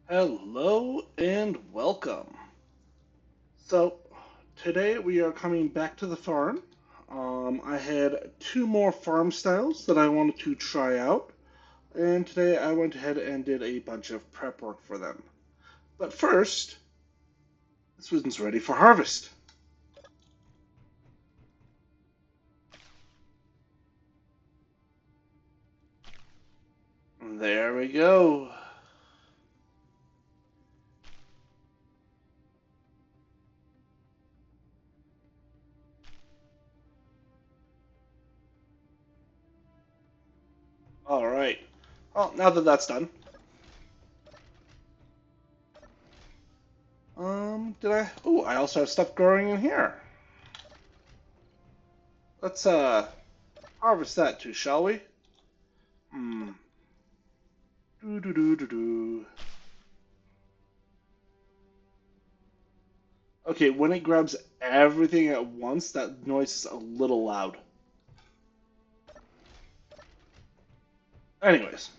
Hello and welcome. So, today we are coming back to the farm. I had two more farm styles that I wanted to try out, and today I went ahead and did a bunch of prep work for them. But first, this one's ready for harvest. There we go. All right. Well, now that that's done, did I? Oh, I also have stuff growing in here. Let's harvest that too, shall we? Hmm. Do do do do do. Okay, when it grabs everything at once, that noise is a little loud. Anyways,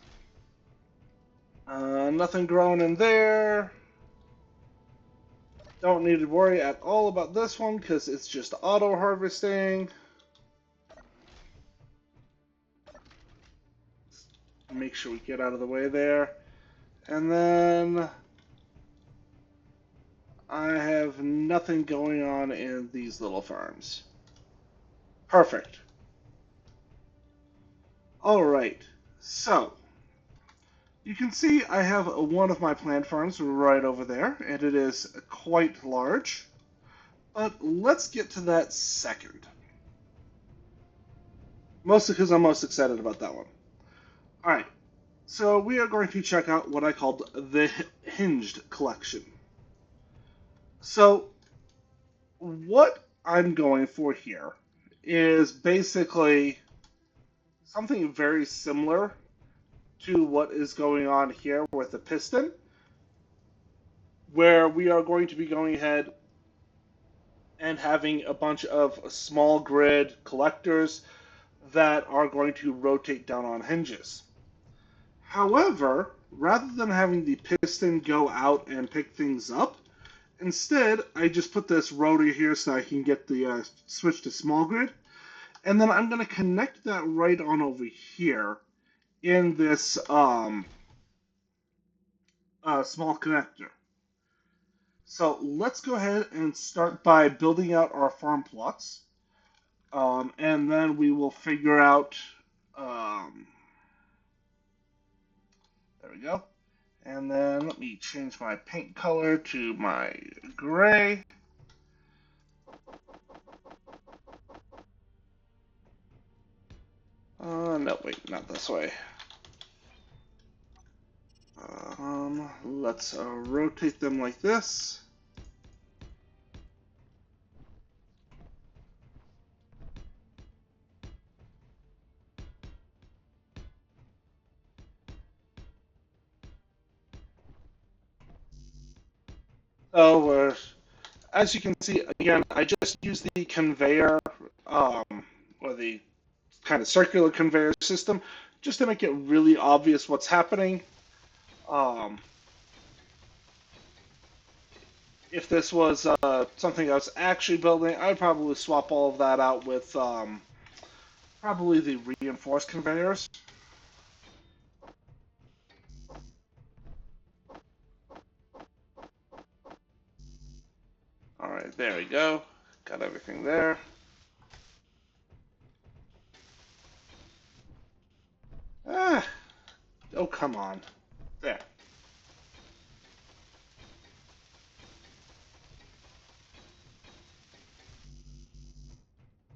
nothing growing in there. Don't need to worry at all about this one because it's just auto harvesting. Make sure we get out of the way there. And then I have nothing going on in these little farms. Perfect. Alright, so you can see I have one of my plant farms right over there, and it is quite large. But let's get to that second. Mostly because I'm most excited about that one. Alright, so we are going to check out what I called the Hinged Collection. So, what I'm going for here is basically something very similar to what is going on here with the piston, where we are going to be going ahead and having a bunch of small grid collectors that are going to rotate down on hinges. However, rather than having the piston go out and pick things up, instead I just put this rotor here so I can get the switch to small grid, and then I'm going to connect that right on over here in this small connector. So let's go ahead and start by building out our farm plots, and then we will figure out. Um, there we go. And then let me change my paint color to my gray. No, wait, not this way. Let's rotate them like this. So, as you can see, again, I just use the conveyor, or the kind of circular conveyor system, just to make it really obvious what's happening. Um, if this was something I was actually building, I'd probably swap all of that out with probably the reinforced conveyors. All right, there we go. Got everything there. Ah, oh, come on. There.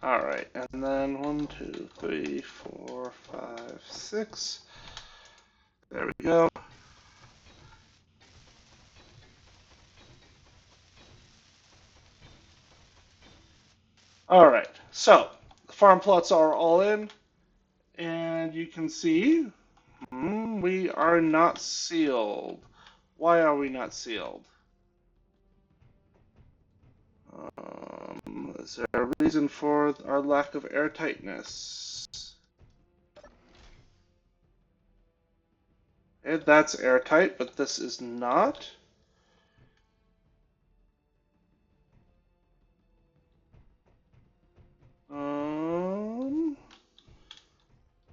All right, and then 1, 2, 3, 4, 5, 6. There we go. All right, so the farm plots are all in, and you can see we are not sealed. Why are we not sealed? Is there a reason for our lack of airtightness? And that's airtight, but this is not.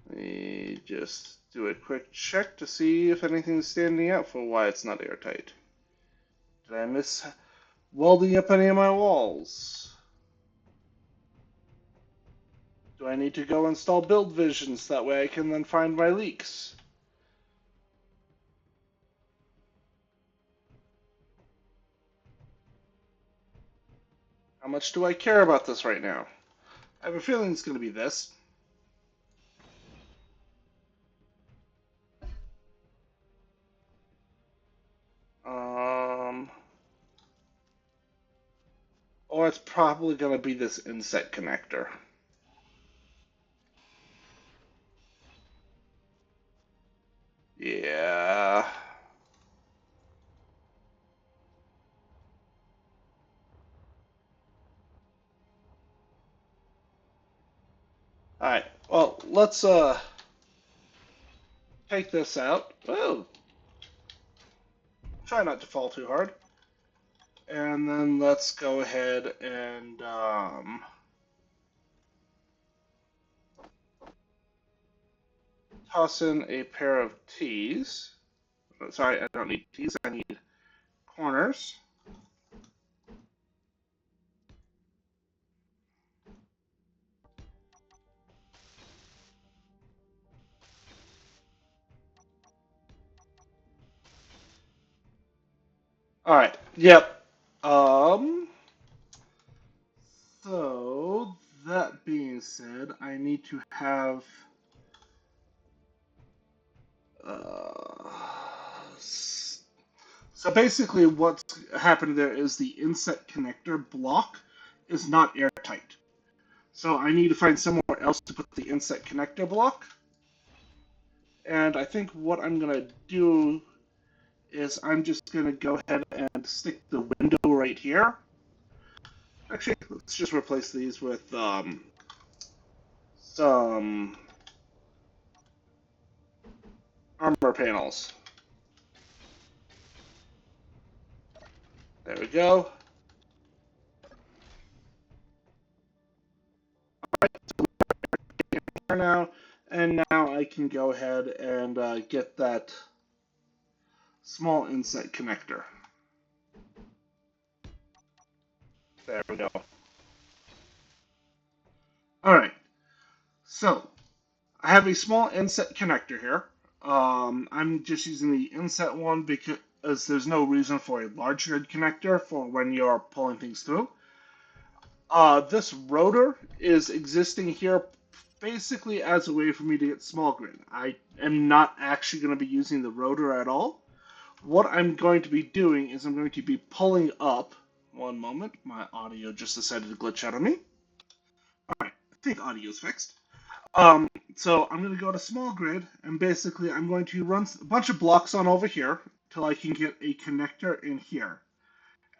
Let me just do a quick check to see if anything's standing out for why it's not airtight. Did I miss welding up any of my walls? Do I need to go install build visions? That way I can then find my leaks. How much do I care about this right now? I have a feeling it's going to be this. Or it's probably going to be this inset connector. Yeah. Alright, well, let's take this out. Oh, try not to fall too hard. And then let's go ahead and toss in a pair of T's. Sorry, I don't need T's, I need corners. Alright, yep. So, that being said, I need to have uh, so basically what's happened there is the inset connector block is not airtight. So I need to find somewhere else to put the inset connector block. And I think what I'm going to do is I'm just going to go ahead and stick the window right here. Actually, let's just replace these with some armor panels. There we go. Now, and now I can go ahead and get that small inset connector. There we go. Alright, so I have a small inset connector here. I'm just using the inset one because there's no reason for a large grid connector for when you're pulling things through. This rotor is existing here basically as a way for me to get small grid. I am not actually going to be using the rotor at all. What I'm going to be doing is I'm going to be pulling up. One moment, my audio just decided to glitch out on me. Alright, I think audio's fixed. So I'm going to go to small grid, and basically I'm going to run a bunch of blocks on over here till I can get a connector in here.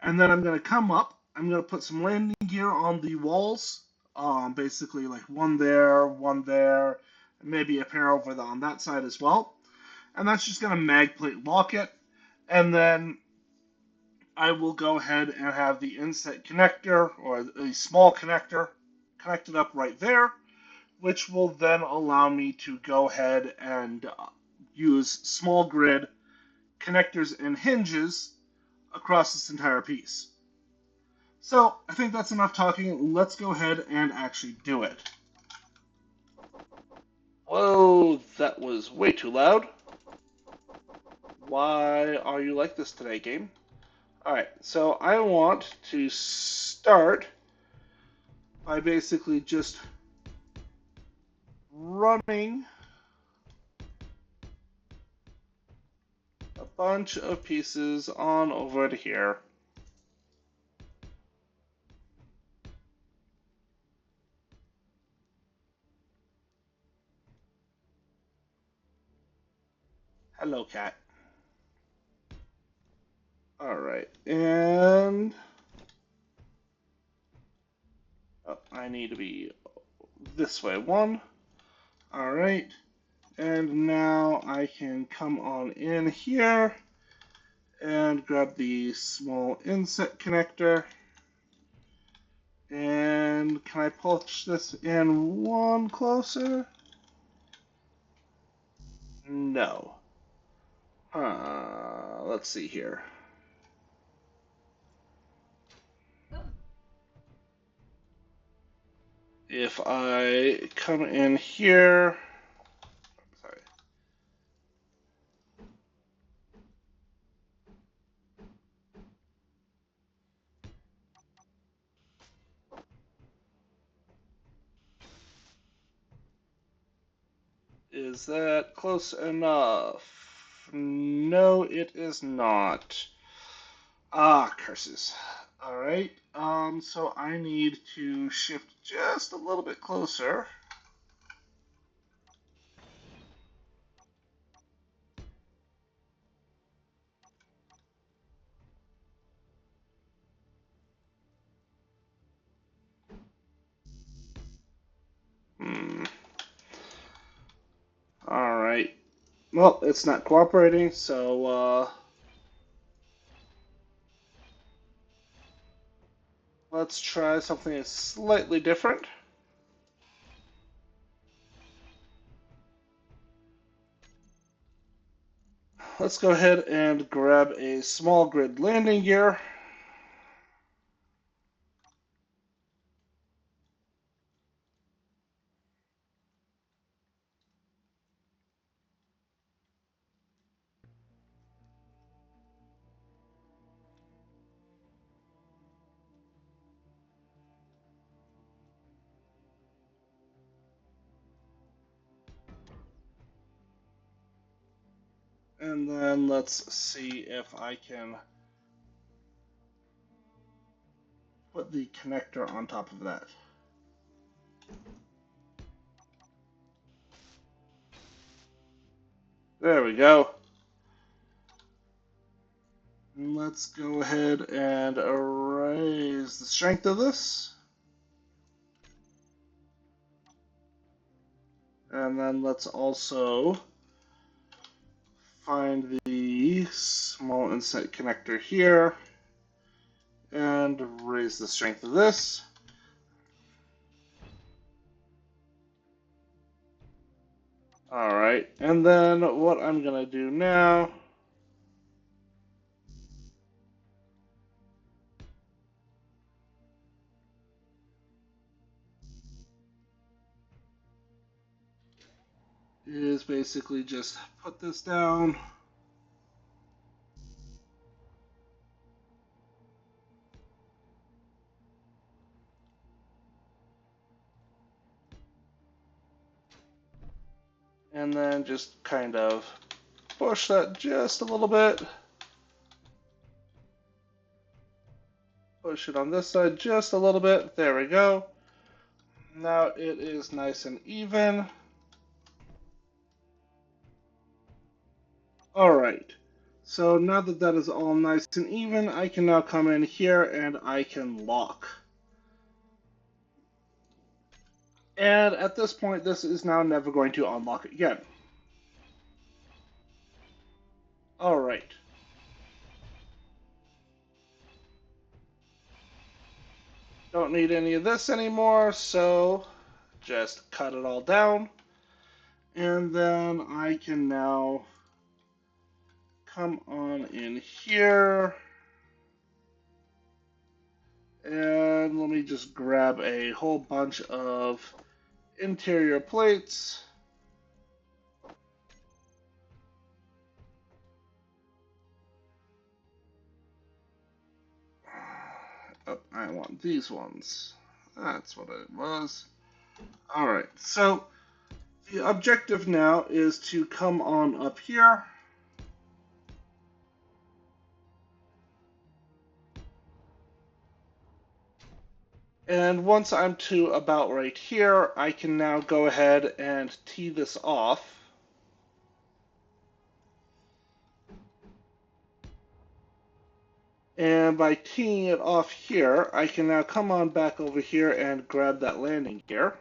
And then I'm going to come up, I'm going to put some landing gear on the walls, basically like one there, and maybe a pair over on that side as well. And that's just going to mag plate lock it. And then I will go ahead and have the inset connector, or a small connector, connected up right there, which will then allow me to go ahead and use small grid connectors and hinges across this entire piece. So I think that's enough talking. Let's go ahead and actually do it. Whoa, that was way too loud. Why are you like this today, game? Alright, so I want to start by basically just running a bunch of pieces on over to here. Hello, cat. Alright, and oh, I need to be this way. One. Alright, And now I can come on in here and grab the small inset connector. And can I push this in one closer? No. Let's see here. If I come in here, sorry. Is that close enough? No, it is not. Ah, curses. Alright, so I need to shift just a little bit closer. Hmm. Alright. Well, it's not cooperating, so, let's try something slightly different. Let's go ahead and grab a small grid landing gear. And then let's see if I can put the connector on top of that. There we go. Let's go ahead and raise the strength of this. And then let's also find the small inset connector here and raise the strength of this. Alright, and then what I'm going to do now is basically just put this down. And then just kind of push that just a little bit. Push it on this side just a little bit. There we go. Now it is nice and even. Alright. So now that that is all nice and even, I can now come in here and I can lock. And at this point, this is now never going to unlock again. Alright. Don't need any of this anymore, so just cut it all down. And then I can now come on in here. And let me just grab a whole bunch of interior plates. Oh, I want these ones. That's what it was. Alright, so the objective now is to come on up here. And once I'm to about right here, I can now go ahead and tee this off. And by teeing it off here, I can now come on back over here and grab that landing gear.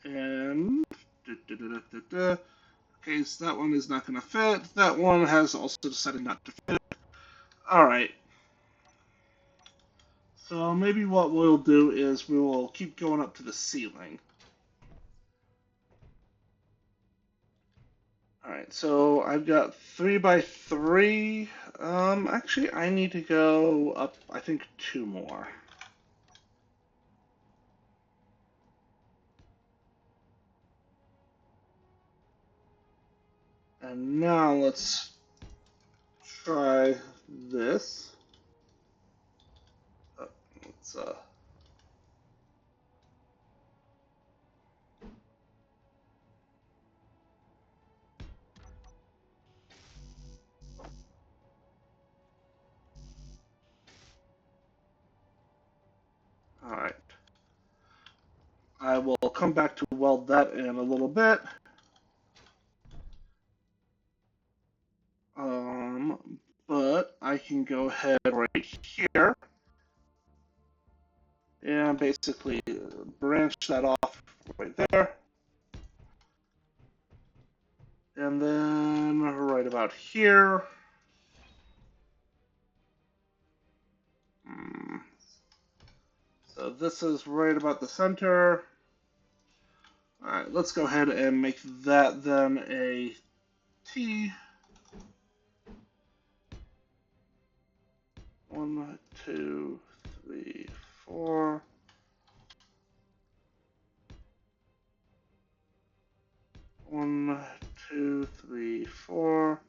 And Okay, so that one is not going to fit. That one has also decided not to fit. All right. So maybe what we'll do is we will keep going up to the ceiling. All right, so I've got 3x3. Actually, I need to go up, I think, 2 more. And now let's try this. Let's all right. I will come back to weld that in a little bit. But I can go ahead right here and basically branch that off right there. And then right about here. So this is right about the center. All right, let's go ahead and make that then a T. 1, 2, 3, 4. 1, 2, 3, 4.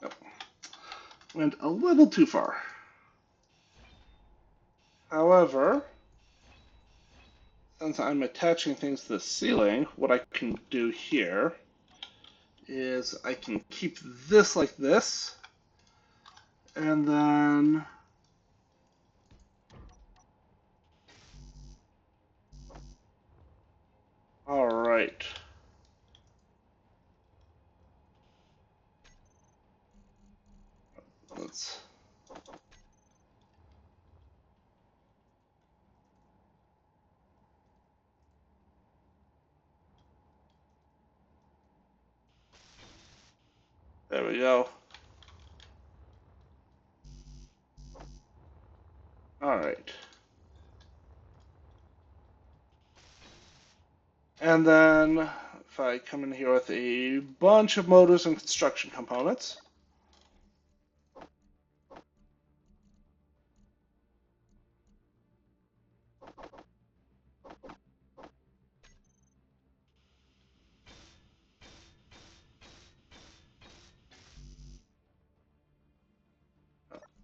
Oh, went a little too far. However, since I'm attaching things to the ceiling, what I can do here is I can keep this like this, and then all right. Let's there we go. All right. And then if I come in here with a bunch of motors and construction components,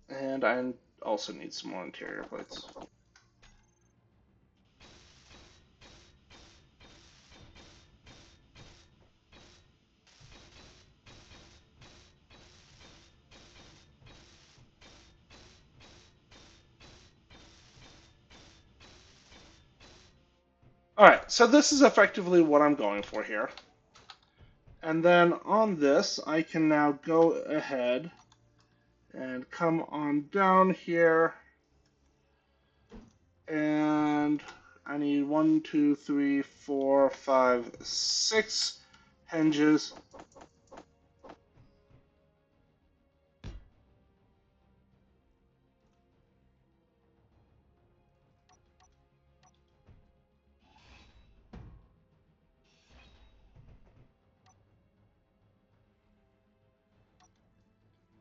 and I also need some more interior plates. All right, so this is effectively what I'm going for here. And then on this, I can now go ahead and come on down here. And I need 1, 2, 3, 4, 5, 6 hinges.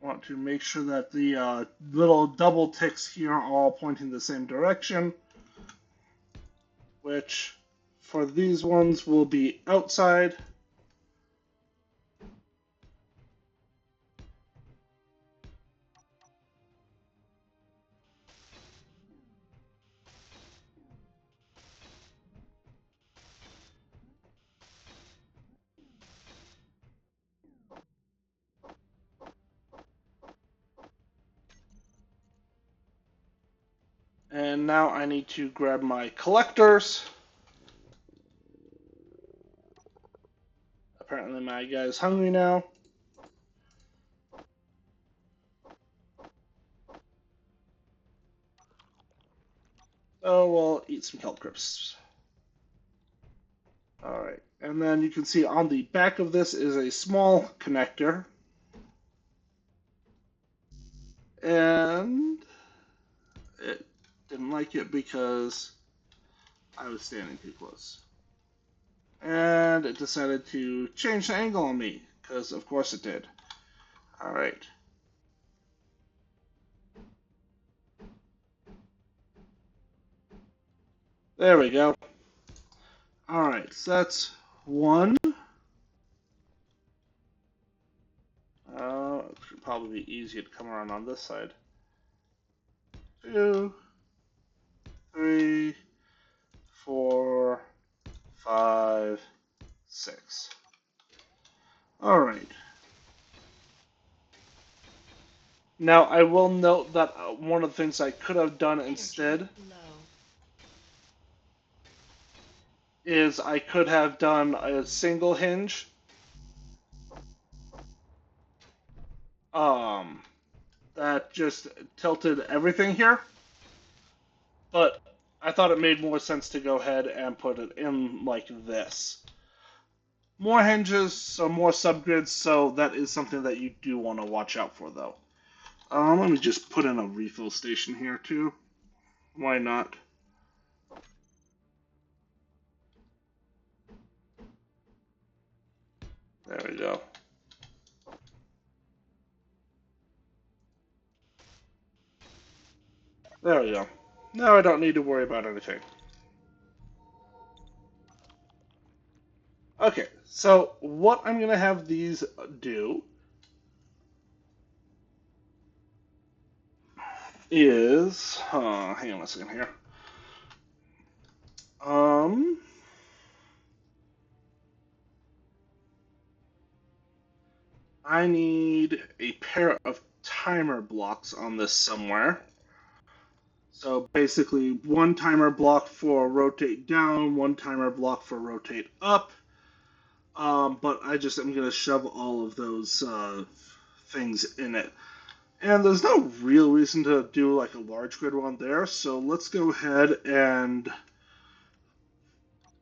Want to make sure that the little double ticks here are all pointing the same direction, which for these ones will be outside. And now I need to grab my collectors. Apparently my guy is hungry now. So we'll eat some kelp crisps. Alright, and then you can see on the back of this is a small connector. And it didn't like it because I was standing too close. And it decided to change the angle on me, because of course it did. Alright. There we go. Alright, so that's one. It should probably be easier to come around on this side. 2, 3, 4, 5, 6. Alright. Now, I will note that one of the things I could have done instead is I could have done a single hinge. That just tilted everything here. But I thought it made more sense to go ahead and put it in like this. More hinges, so more subgrids, so that is something that you do want to watch out for, though. Let me just put in a refill station here, too. Why not? There we go. There we go. Now I don't need to worry about anything. Okay, so what I'm going to have these do is... hang on a second here. I need a pair of timer blocks on this somewhere. So basically, one timer block for rotate down, one timer block for rotate up. But I just am going to shove all of those things in it. And there's no real reason to do like a large grid one there, so let's go ahead and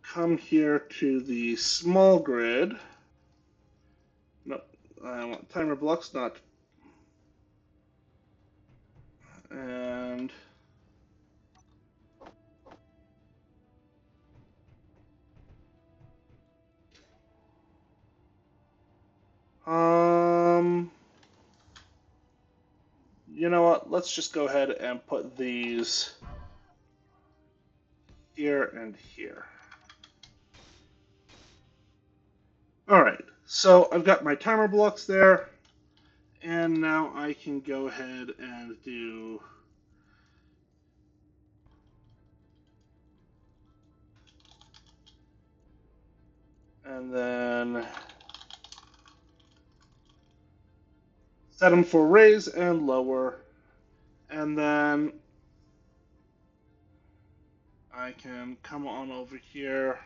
come here to the small grid. No, I want timer blocks, not. And you know what? Let's just go ahead and put these here and here. Alright, so I've got my timer blocks there, and now I can go ahead and do and then set them for raise and lower, and then I can come on over here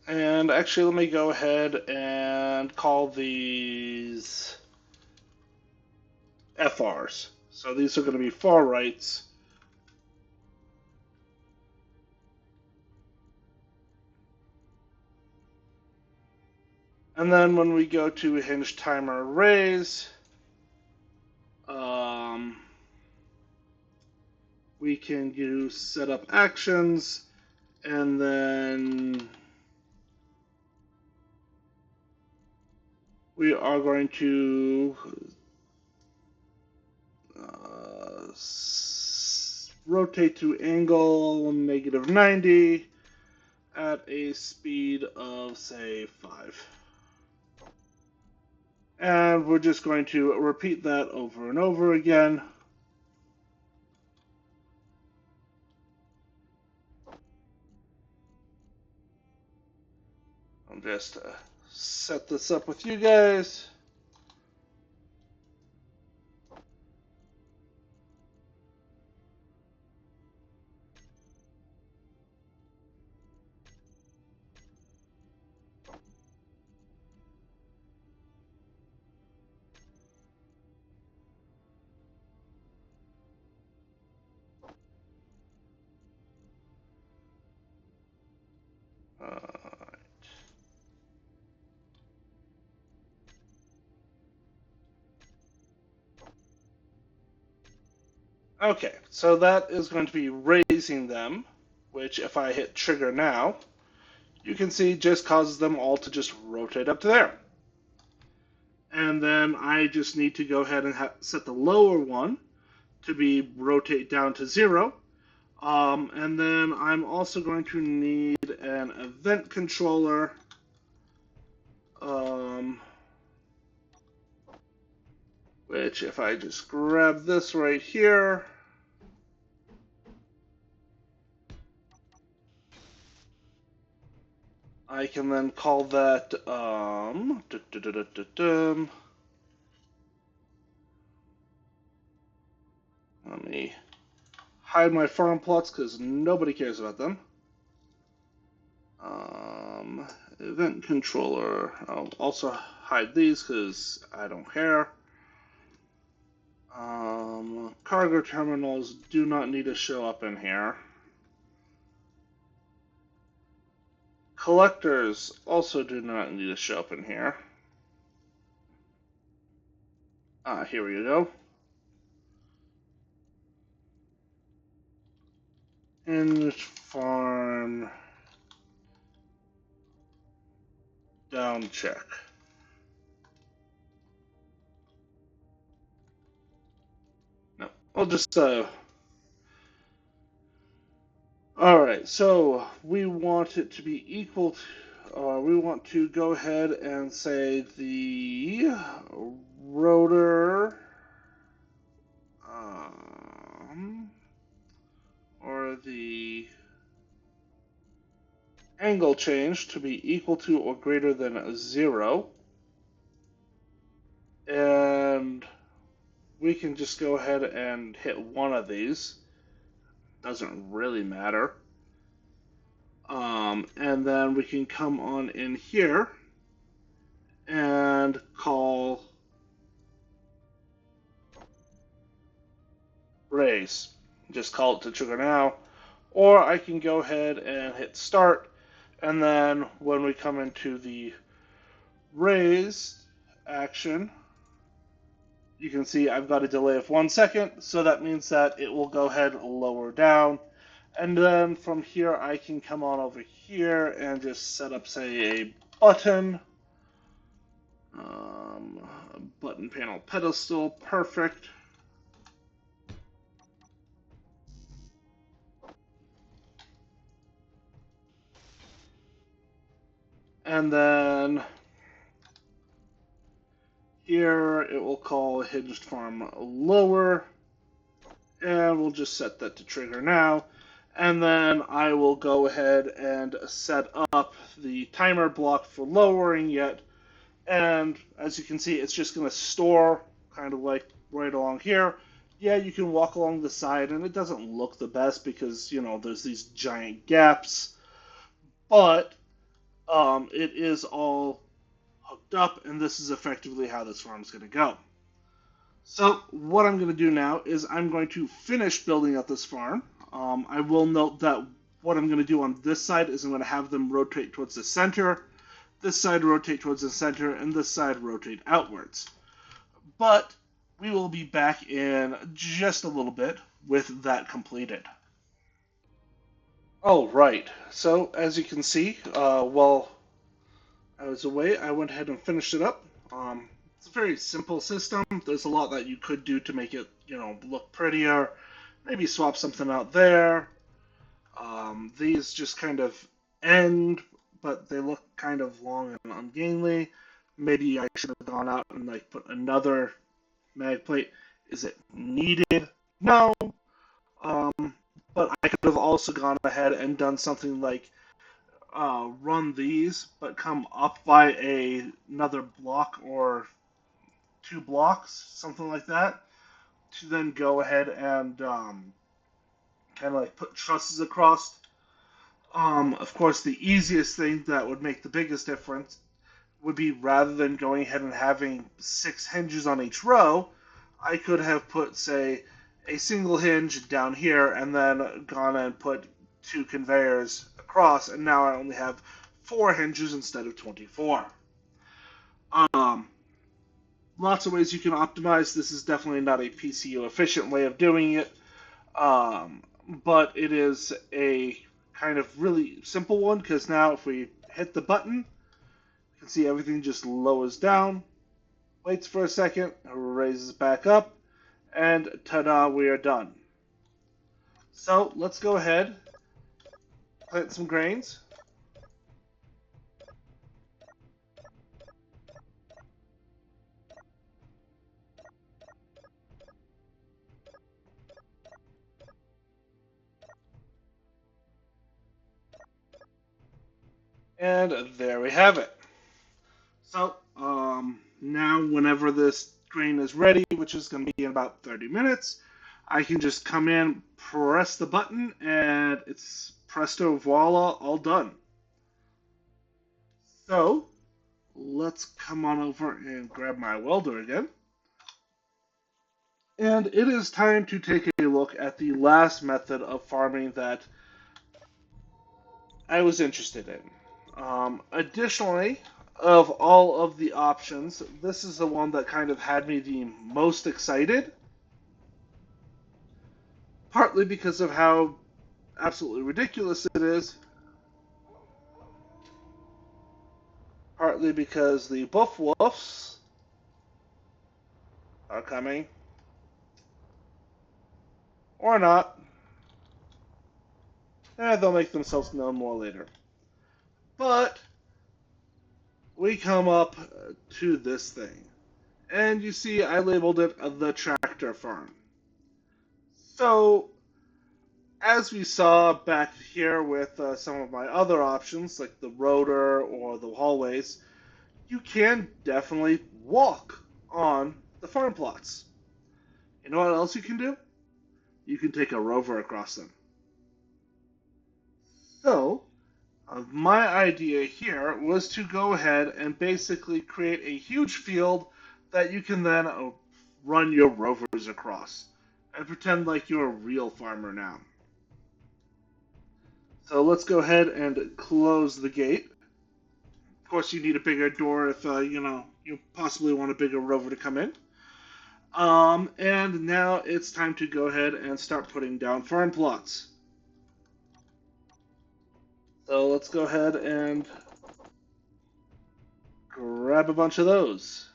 and actually let me go ahead and call these FRs. So these are going to be far rights. And then when we go to hinge timer raise, we can do set up actions, and then we are going to rotate to angle -90 at a speed of, say, 5. And we're just going to repeat that over and over again. I'll just set this up with you guys. Okay, so that is going to be raising them, which if I hit trigger now, you can see just causes them all to just rotate up to there. And then I just need to go ahead and set the lower one to be rotate down to 0. And then I'm also going to need an event controller. Which if I just grab this right here, I can then call that let me hide my farm plots because nobody cares about them. Event controller. I'll also hide these because I don't care. Cargo terminals do not need to show up in here. Collectors also do not need to show up in here. Here we go. Hinge farm down check. No, I'll just Alright, so we want it to be equal to, we want to go ahead and say the rotor, or the angle change to be equal to or greater than 0. And we can just go ahead and hit one of these. Doesn't really matter. And then we can come on in here and call raise. Just call it to trigger now. Or I can go ahead and hit start, and then when we come into the raise action, you can see I've got a delay of 1 second, so that means that it will go ahead and lower down. And then from here I can come on over here and just set up, say, a button. Button panel pedestal, perfect. And then here it will call hinged farm lower, and we'll just set that to trigger now. And then I will go ahead and set up the timer block for lowering it. And as you can see, it's just going to store kind of like right along here. Yeah, you can walk along the side, and it doesn't look the best because, you know, there's these giant gaps. But it is all hooked up, and this is effectively how this farm is going to go. So what I'm going to do now is I'm going to finish building out this farm. I will note that what I'm going to do on this side is I'm going to have them rotate towards the center, this side rotate towards the center, and this side rotate outwards. But we will be back in just a little bit with that completed. Oh, right. So as you can see, while I was away, I went ahead and finished it up. It's a very simple system. There's a lot that you could do to make it, you know, look prettier. Maybe swap something out there. These just kind of end, but they look kind of long and ungainly. Maybe I should have gone out and like put another mag plate. Is it needed? No. Um, but I could have also gone ahead and done something like run these, but come up by another block or 2 blocks, something like that, to then go ahead and kind of like put trusses across. Of course, the easiest thing that would make the biggest difference would be rather than going ahead and having 6 hinges on each row, I could have put, say, a single hinge down here and then gone and put 2 conveyors across, and now I only have 4 hinges instead of 24. Um, Lots of ways you can optimize. This is definitely not a PCU efficient way of doing it, but it is a kind of really simple one because now if we hit the button, you can see everything just lowers down, waits for a second, raises back up, and ta-da, we are done. So let's go ahead, plant some grains. And there we have it. So now whenever this grain is ready, which is going to be in about 30 minutes, I can just come in, press the button, and it's presto voila, all done. So let's come on over and grab my welder again. And it is time to take a look at the last method of farming that I was interested in. Additionally, of all of the options, this is the one that kind of had me the most excited, partly because of how absolutely ridiculous it is, partly because the buff wolves are coming, or not, and they'll make themselves known more later. But we come up to this thing, and you see I labeled it the tractor farm. So as we saw back here with some of my other options, like the rotor or the hallways, you can definitely walk on the farm plots. You know what else you can do? You can take a rover across them. So, my idea here was to go ahead and basically create a huge field that you can then run your rovers across and pretend like you're a real farmer now. So let's go ahead and close the gate. Of course, you need a bigger door if you possibly want a bigger rover to come in. And now it's time to go ahead and start putting down farm plots. So let's go ahead and grab a bunch of those.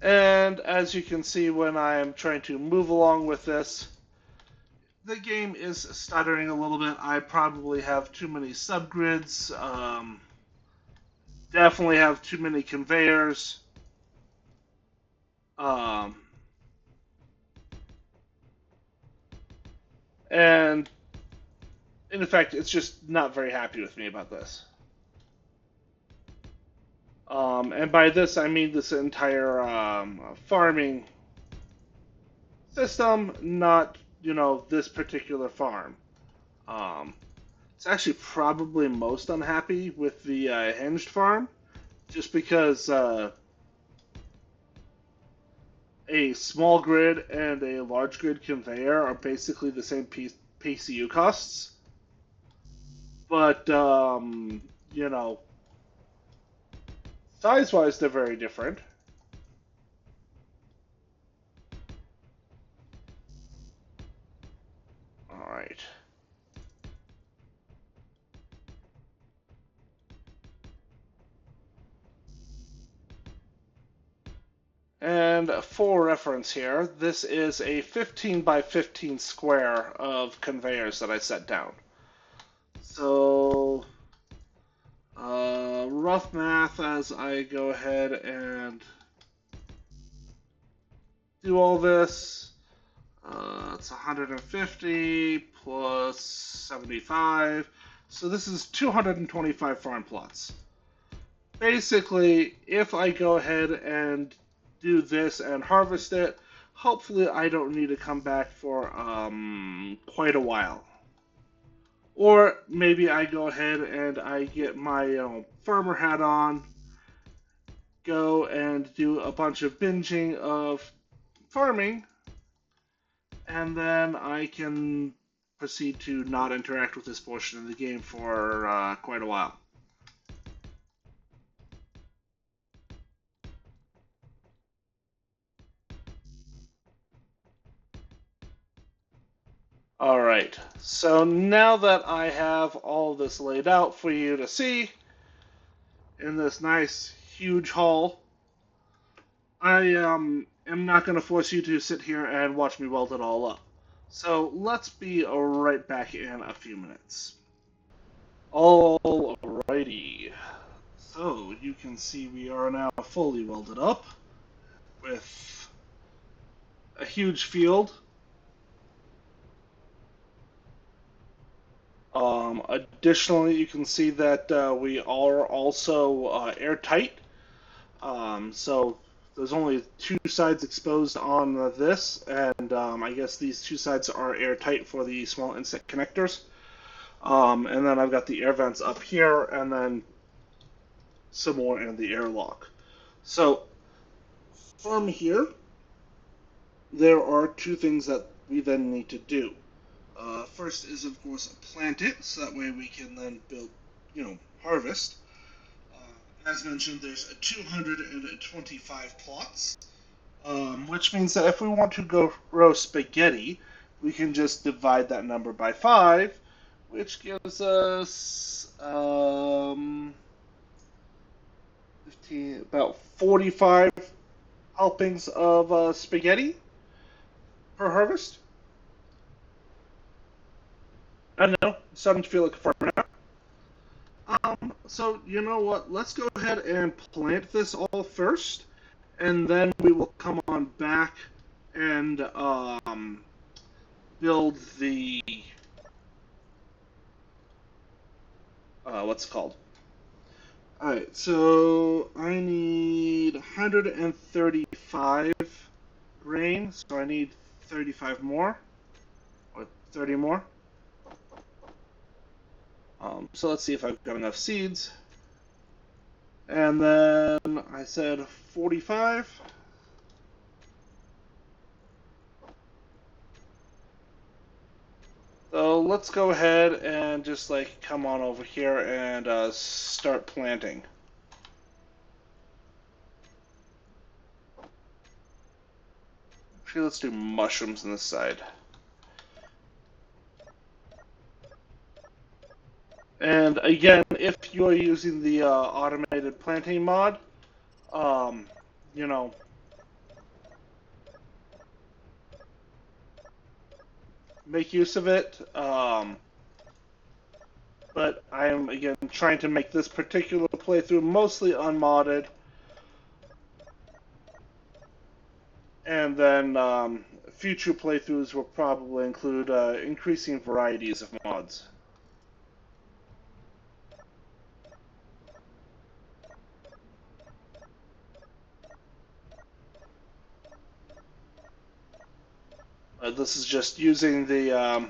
And as you can see when I am trying to move along with this, the game is stuttering a little bit. I probably have too many subgrids, definitely have too many conveyors. Um, and in effect, it's just not very happy with me about this. And by this, I mean this entire farming system, not, this particular farm. Um, it's actually probably most unhappy with the hinged farm, just because a small grid and a large grid conveyor are basically the same PCU costs. But, size-wise, they're very different. Alright. And for reference here, this is a 15 by 15 square of conveyors that I set down. So, rough math as I go ahead and do all this. It's 150 plus 75. So this is 225 farm plots. Basically, if I go ahead and do this and harvest it, hopefully I don't need to come back for quite a while. Or maybe I go ahead and I get my farmer hat on, go and do a bunch of binging of farming, and then I can proceed to not interact with this portion of the game for quite a while. Alright, so now that I have all this laid out for you to see in this nice huge hall, I am not going to force you to sit here and watch me weld it all up. So let's be right back in a few minutes. Alrighty, so you can see we are now fully welded up with a huge field. Additionally, you can see that we are also airtight. So there's only two sides exposed on this, and I guess these two sides are airtight for the small insect connectors. And then I've got the air vents up here, and then some more in the airlock. So from here, there are two things that we then need to do. First is, of course, plant it, so that way we can then build, harvest. As mentioned, there's 225 plots, which means that if we want to grow spaghetti, we can just divide that number by 5, which gives us 15, about 45 helpings of spaghetti per harvest. I don't know, it's starting to feel like a farm now. So you know what? Let's go ahead and plant this all first, and then we will come on back and build the what's it called? All right. So I need 135 grain, so I need 35 more or 30 more. So let's see if I've got enough seeds. And then I said 45. So let's go ahead and just like come on over here and start planting. Actually, let's do mushrooms on this side. And again, if you're using the automated planting mod, you know, make use of it. But I am, again, trying to make this particular playthrough mostly unmodded. And then future playthroughs will probably include increasing varieties of mods. This is just using the, I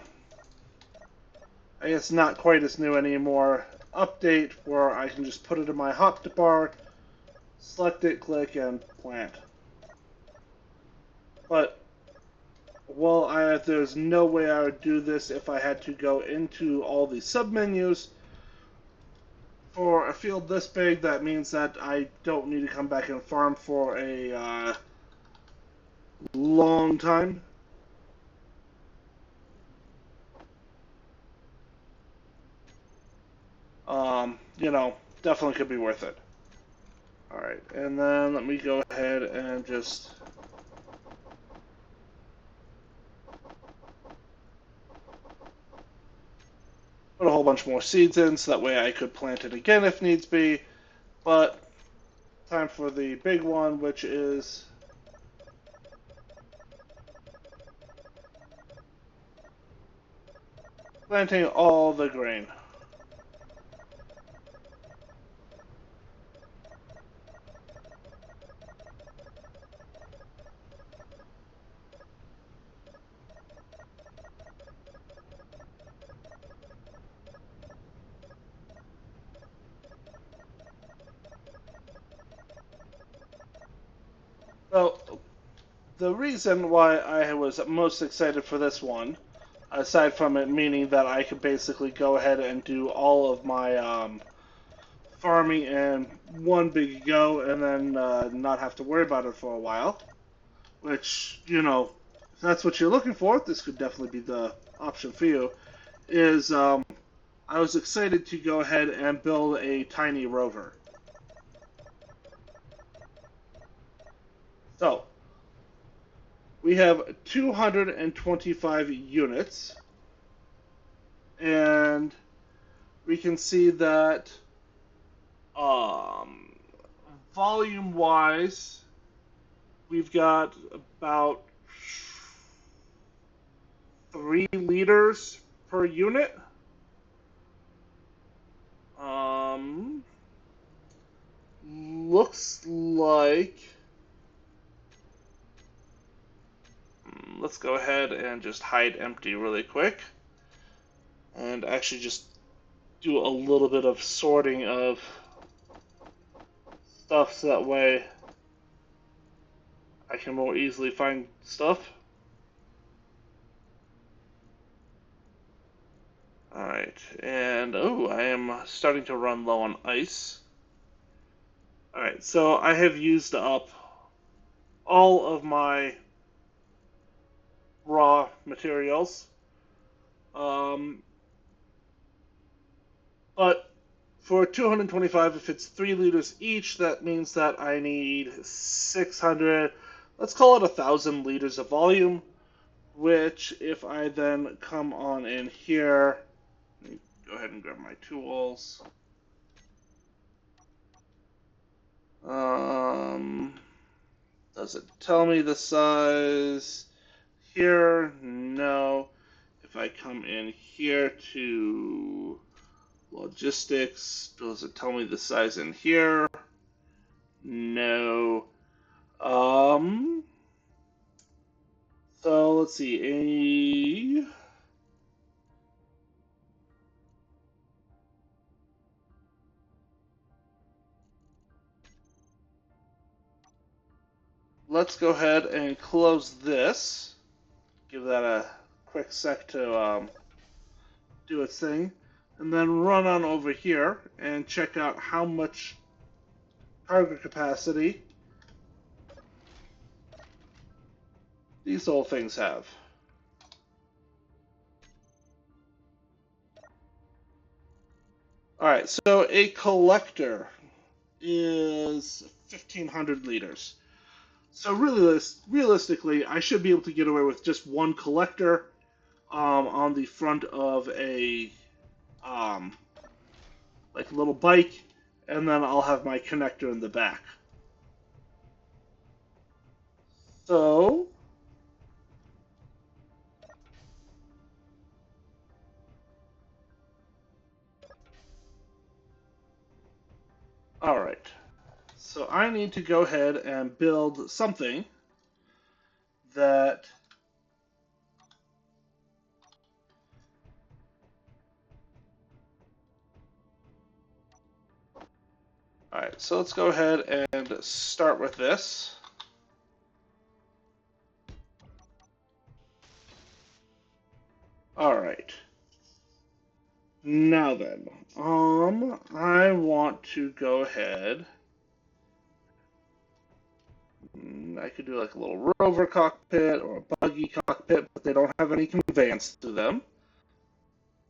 guess not quite as new anymore, update where I can just put it in my hotbar, select it, click, and plant. But, well, there's no way I would do this if I had to go into all the submenus. For a field this big, that means that I don't need to come back and farm for a long time. Definitely could be worth it. Alright, and then let me go ahead and just put a whole bunch more seeds in so that way I could plant it again if needs be. But time for the big one, which is planting all the grain. So, the reason why I was most excited for this one, aside from it meaning that I could basically go ahead and do all of my farming in one big go and then not have to worry about it for a while, which, you know, if that's what you're looking for, this could definitely be the option for you, is I was excited to go ahead and build a tiny rover. So, we have 225 units, and we can see that volume-wise, we've got about 3 liters per unit. Looks like... Let's go ahead and just hide empty really quick. And actually just do a little bit of sorting of stuff so that way I can more easily find stuff. Alright, and oh, I am starting to run low on ice. Alright, so I have used up all of my raw materials. But for 225, if it's 3 liters each, that means that I need 600, let's call it 1,000 liters of volume, which if I then come on in here, let me go ahead and grab my tools. Does it tell me the size here? No. If I come in here to logistics, does it tell me the size in here? No. So let's see. Let's go ahead and close this. Give that a quick sec to do its thing. And then run on over here and check out how much cargo capacity these old things have. Alright, so a collector is 1,500 liters. So really, realistically, I should be able to get away with just one collector on the front of a like a little bike, and then I'll have my connector in the back. So alright. So I need to go ahead and build something that alright, so let's go ahead and start with this. Alright. Now then, I want to go ahead. I could do like a little rover cockpit or a buggy cockpit, but they don't have any conveyance to them.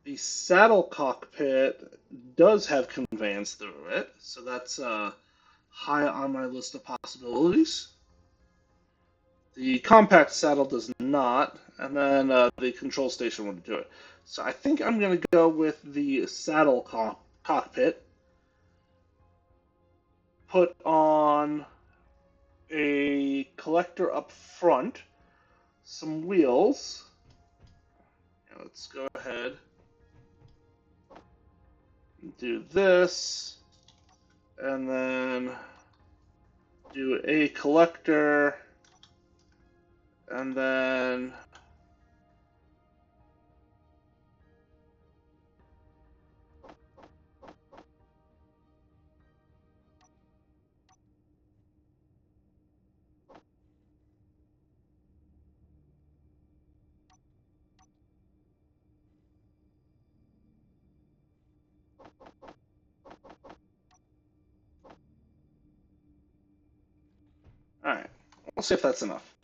The saddle cockpit does have conveyance through it, so that's high on my list of possibilities. The compact saddle does not, and then the control station would do it. So I think I'm going to go with the saddle cockpit. Put on a collector up front, some wheels. Now let's go ahead and do this, and then do a collector, and then alright, we'll see if that's enough.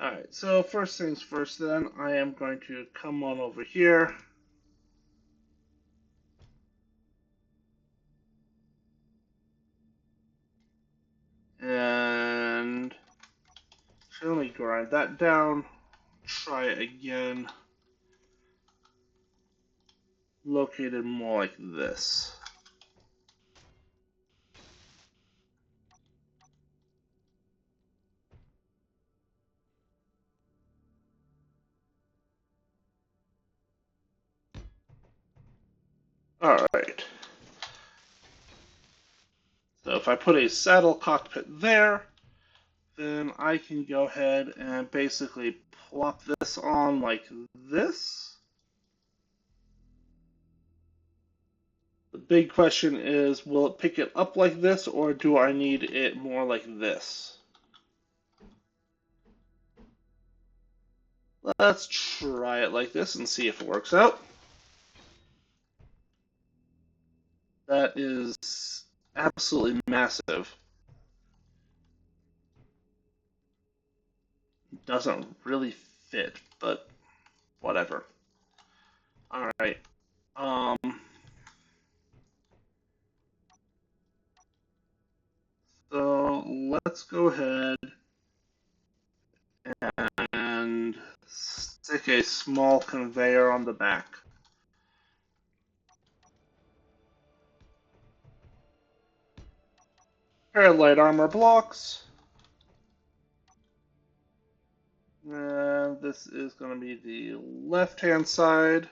Alright, so first things first then, I am going to come on over here. And let me grind that down. Try it again. Located more like this. Alright. So if I put a saddle cockpit there, then I can go ahead and basically plop this on like this. The big question is, will it pick it up like this, or do I need it more like this? Let's try it like this and see if it works out. That is absolutely massive. Doesn't really fit, but whatever. Alright. So let's go ahead and stick a small conveyor on the back. Pair of light armor blocks. And this is going to be the left-hand side.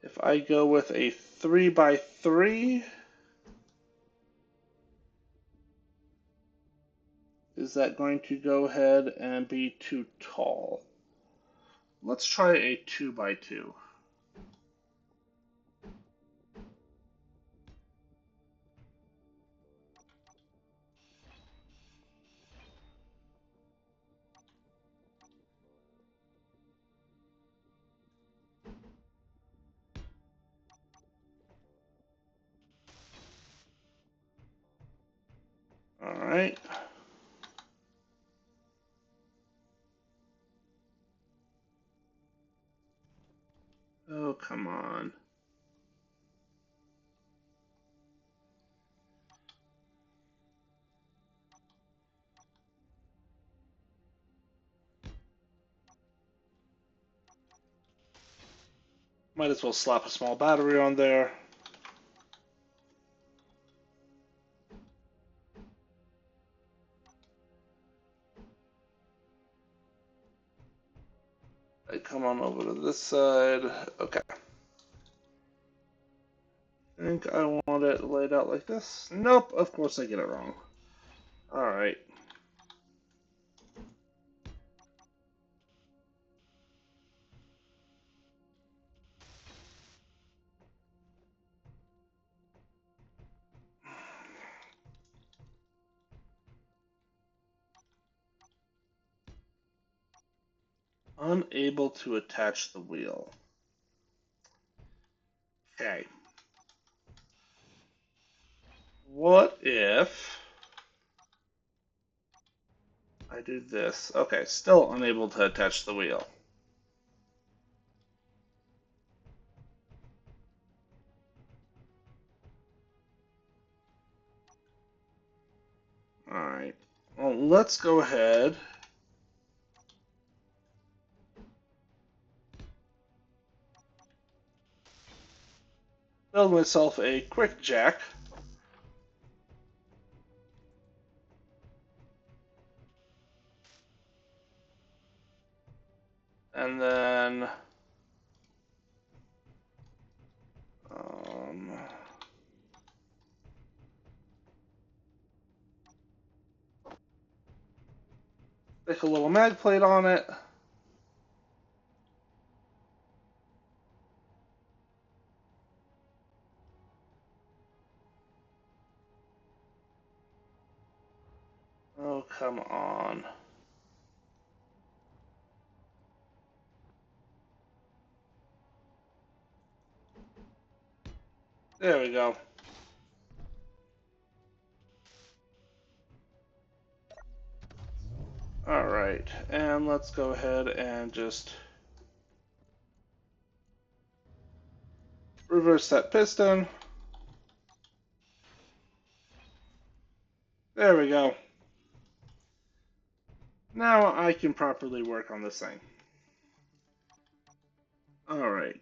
If I go with a 3x3, is that going to go ahead and be too tall? Let's try a 2x2. Alright. Oh, come on. Might as well slap a small battery on there. I come on over to this side. Okay. I think I want it laid out like this. Nope, of course I get it wrong. Alright. Unable to attach the wheel. Okay. What if I do this. Okay, still unable to attach the wheel. Alright. Well, let's go ahead. Build myself a quick jack. And then stick a little mag plate on it. Oh, come on. There we go. Alright, and let's go ahead and just reverse that piston. There we go. Now I can properly work on this thing. Alright.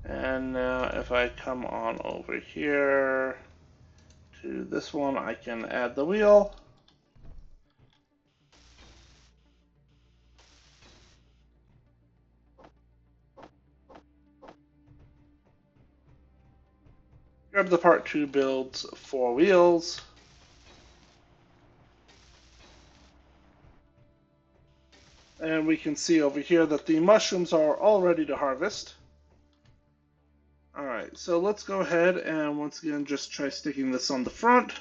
And now if I come on over here to this one, I can add the wheel. Grab the part 2 builds 4 wheels. And we can see over here that the mushrooms are all ready to harvest. Alright, so let's go ahead and once again just try sticking this on the front.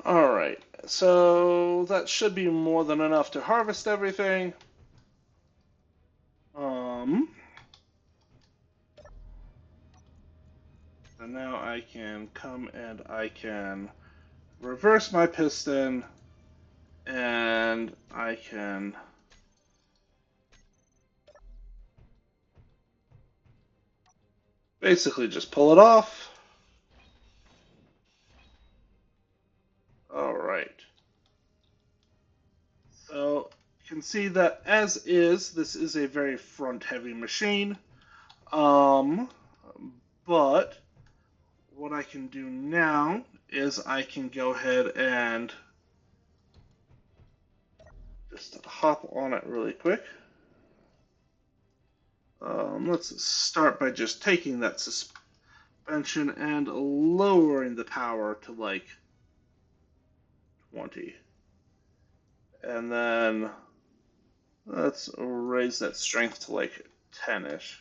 Alright, so that should be more than enough to harvest everything. And now I can come and I can reverse my piston and I can basically just pull it off. Alright. So you can see that as is, this is a very front heavy machine. But what I can do now is I can go ahead and just hop on it really quick. Let's start by just taking that suspension and lowering the power to like 20. And then let's raise that strength to like 10-ish.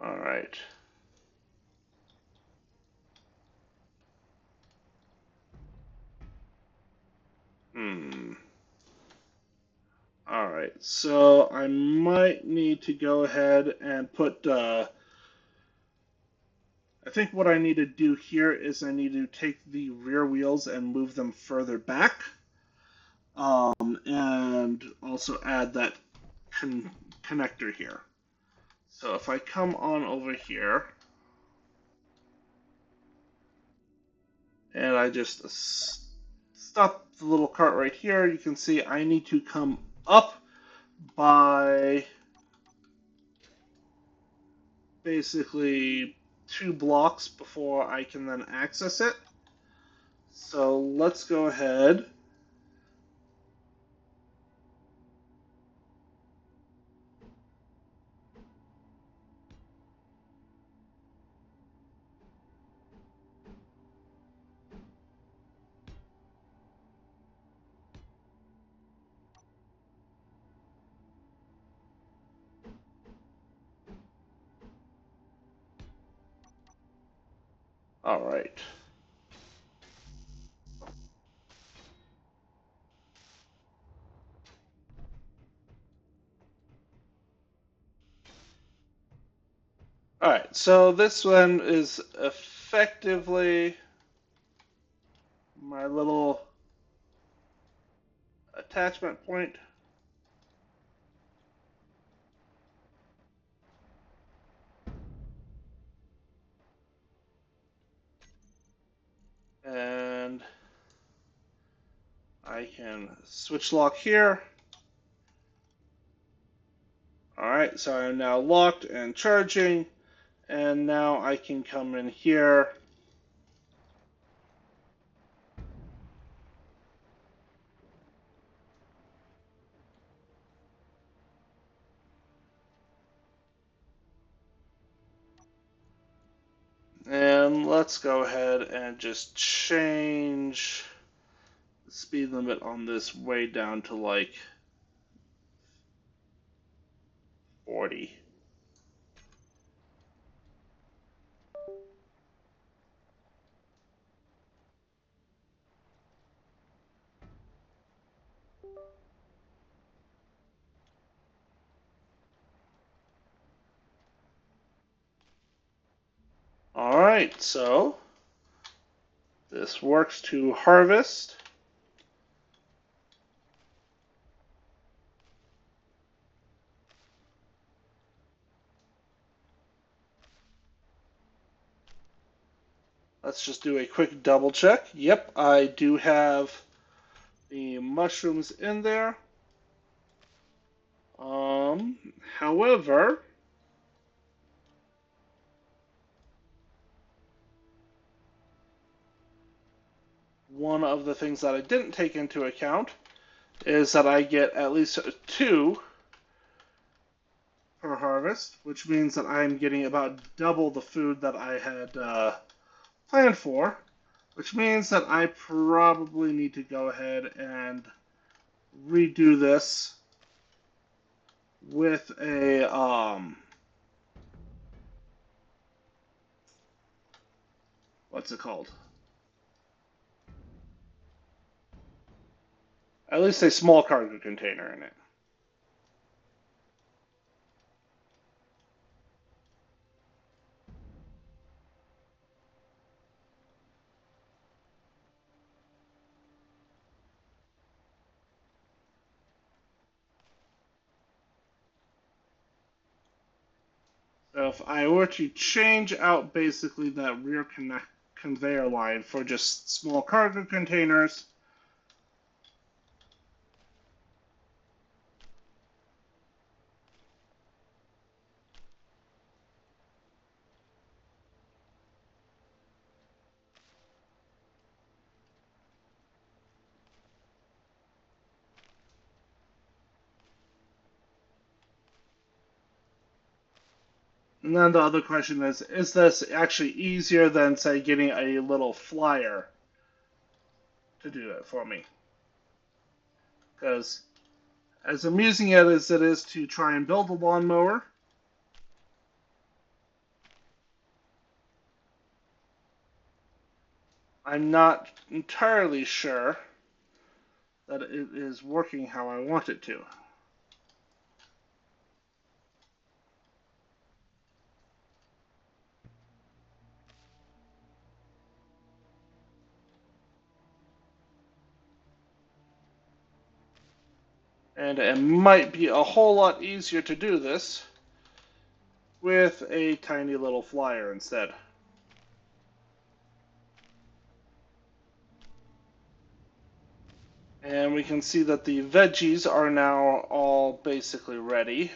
All right. All right. So I might need to go ahead and put. I think what I need to do here is I need to take the rear wheels and move them further back, and also add that connector here. So if I come on over here, and I just stop the little cart right here, you can see I need to come up by basically 2 blocks before I can then access it. So let's go ahead. All right. All right, so this one is effectively my little attachment point. And I can switch lock here. All right, so I'm now locked and charging, and now I can come in here. And let's go ahead and just change the speed limit on this way down to like 40. All right, so this works to harvest. Let's just do a quick double check. Yep, I do have the mushrooms in there. However, one of the things that I didn't take into account is that I get at least 2 per harvest, which means that I'm getting about double the food that I had planned for, which means that I probably need to go ahead and redo this with a what's it called? At least a small cargo container in it. So if I were to change out basically that rear conveyor line for just small cargo containers, and then the other question is this actually easier than, say, getting a little flyer to do it for me? Because as amusing as it is to try and build a lawnmower, I'm not entirely sure that it is working how I want it to. And it might be a whole lot easier to do this with a tiny little flyer instead. And we can see that the veggies are now all basically ready.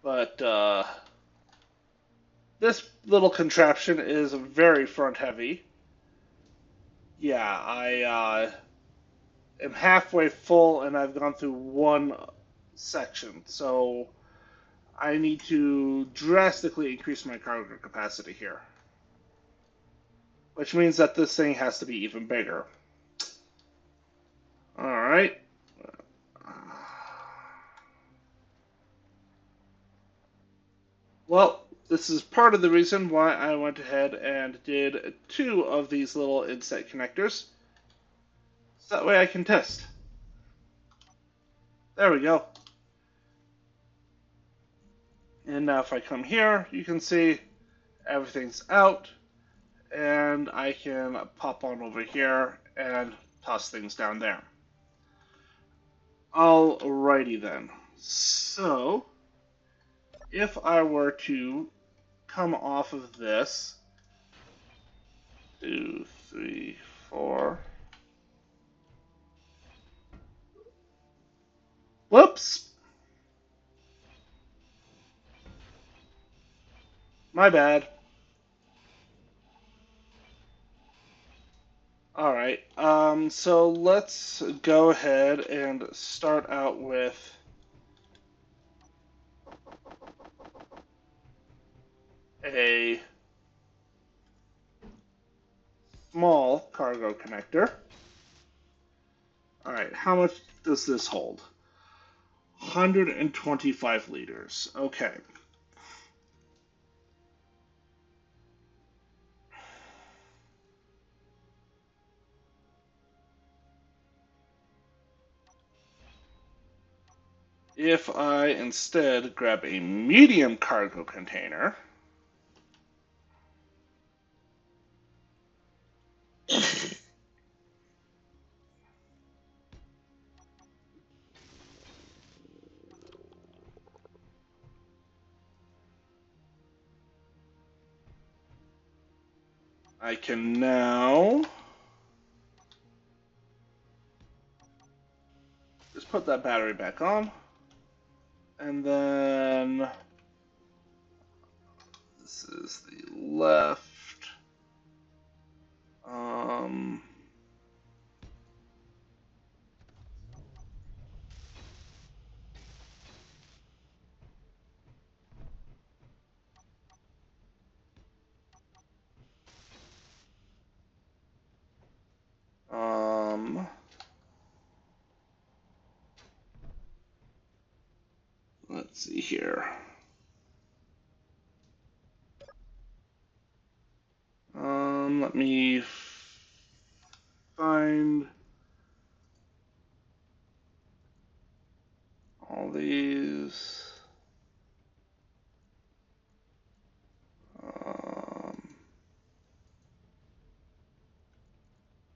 But this little contraption is very front heavy. Yeah, I am halfway full and I've gone through one section. So I need to drastically increase my cargo capacity here. Which means that this thing has to be even bigger. Alright. Well, this is part of the reason why I went ahead and did two of these little inset connectors. So that way I can test. There we go. And now if I come here, you can see everything's out, and I can pop on over here and toss things down there. Alrighty then. So, if I were to come off of this, 2, 3, 4. Whoops! My bad. Alright, so let's go ahead and start out with a small cargo connector. Alright, how much does this hold? 125 liters. Okay. If I instead grab a medium cargo container, I can now just put that battery back on, and then this is the left. Um, um, let's see here. Let me find all these.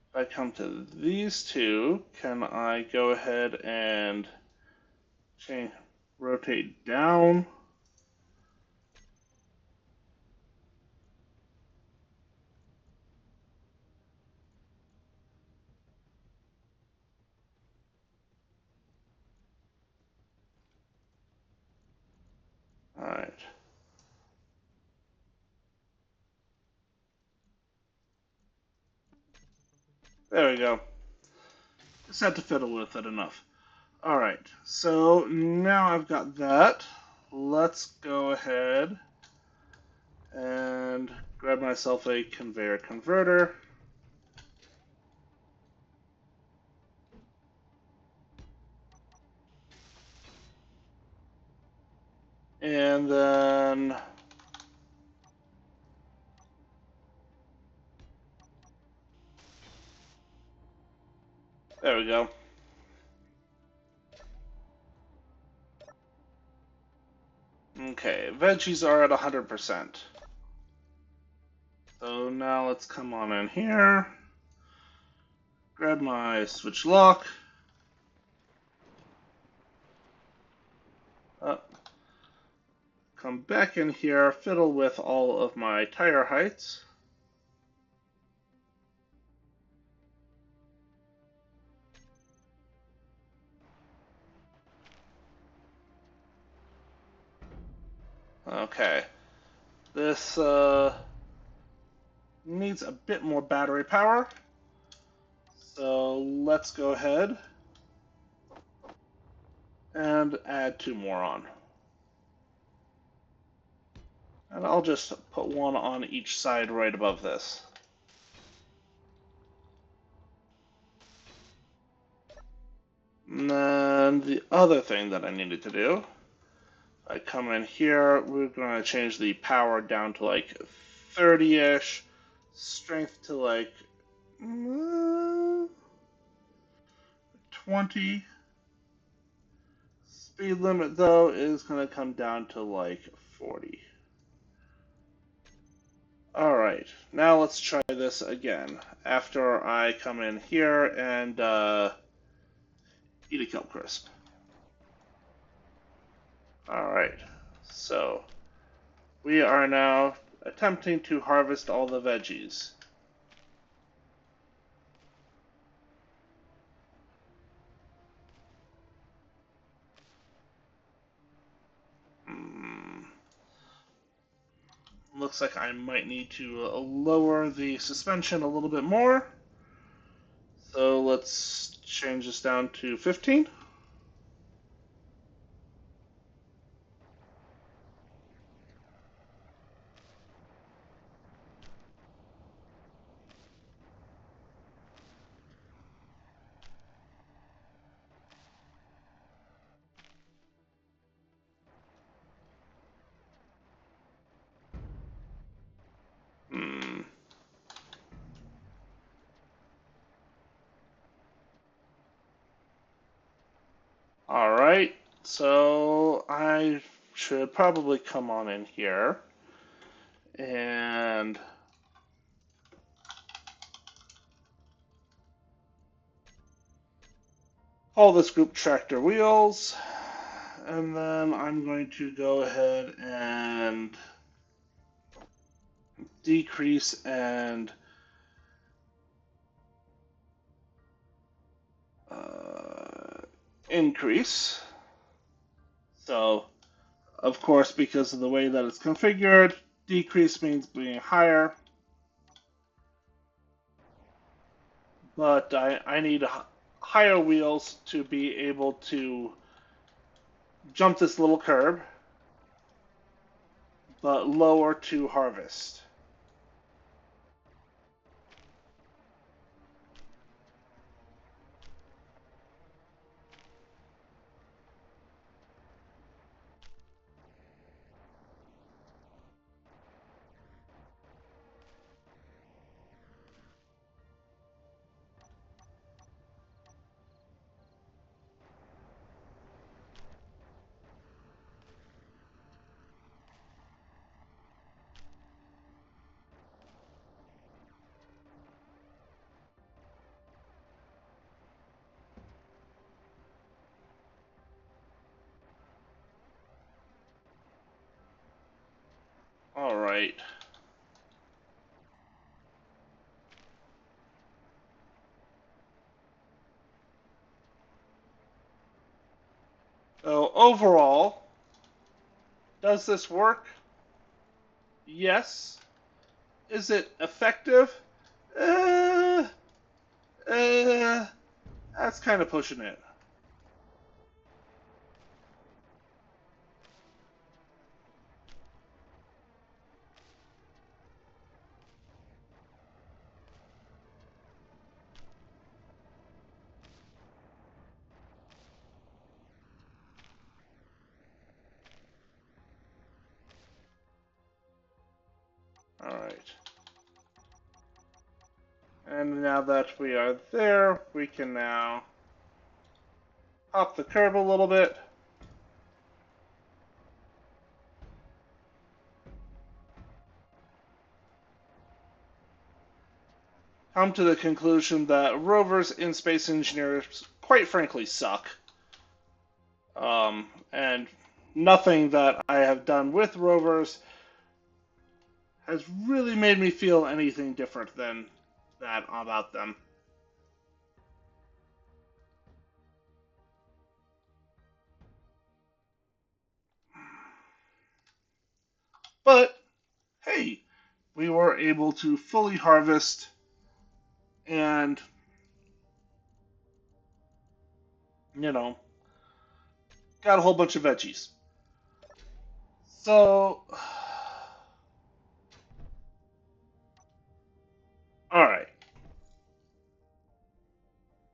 If I come to these two, can I go ahead and change, rotate down? All right. There we go. Just had to fiddle with it enough. All right. So now I've got that. Let's go ahead and grab myself a conveyor converter. And then there we go. Okay, veggies are at 100%. So now let's come on in here, grab my switch lock, come back in here, fiddle with all of my tire heights. Okay, this needs a bit more battery power, so let's go ahead and add two more on. And I'll just put one on each side right above this. And then the other thing that I needed to do, I come in here, we're going to change the power down to like 30-ish, strength to like 20. Speed limit though is going to come down to like 40. Alright, now let's try this again. After I come in here and eat a Kelp Crisp. Alright, so we are now attempting to harvest all the veggies. Looks like I might need to lower the suspension a little bit more. So let's change this down to 15. Alright, so I should probably come on in here and call this group Tractor Wheels, and then I'm going to go ahead and decrease and increase. So, of course, because of the way that it's configured, decrease means being higher. But I need higher wheels to be able to jump this little curb, but lower to harvest. All right. So overall, does this work? Yes. Is it effective? Uh, that's kind of pushing it. All right. And now that we are there, we can now hop the curb a little bit. Come to the conclusion that rovers in Space Engineers, quite frankly, suck. And nothing that I have done with rovers has really made me feel anything different than that about them. But, hey, we were able to fully harvest and, got a whole bunch of veggies. So, alright.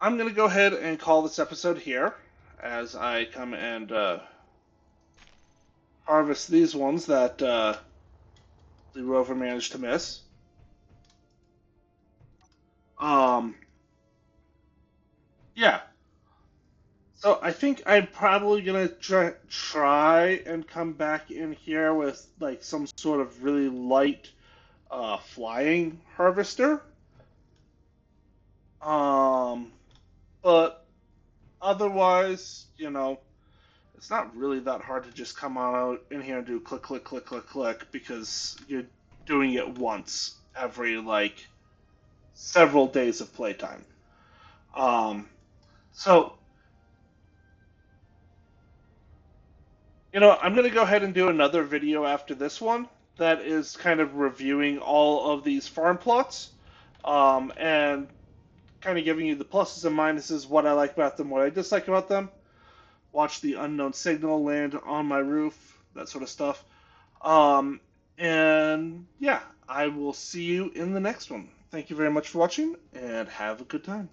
I'm going to go ahead and call this episode here as I come and harvest these ones that the rover managed to miss. Um, yeah. So I think I'm probably gonna try and come back in here with like some sort of really light flying harvester. Um, but otherwise, it's not really that hard to just come on out in here and do click, click, click, click, click because you're doing it once every like several days of playtime. Um, so I'm going to go ahead and do another video after this one that is kind of reviewing all of these farm plots, and kind of giving you the pluses and minuses, what I like about them, what I dislike about them. Watch the unknown signal land on my roof, that sort of stuff. Um, and yeah, I will see you in the next one. Thank you very much for watching, and have a good time.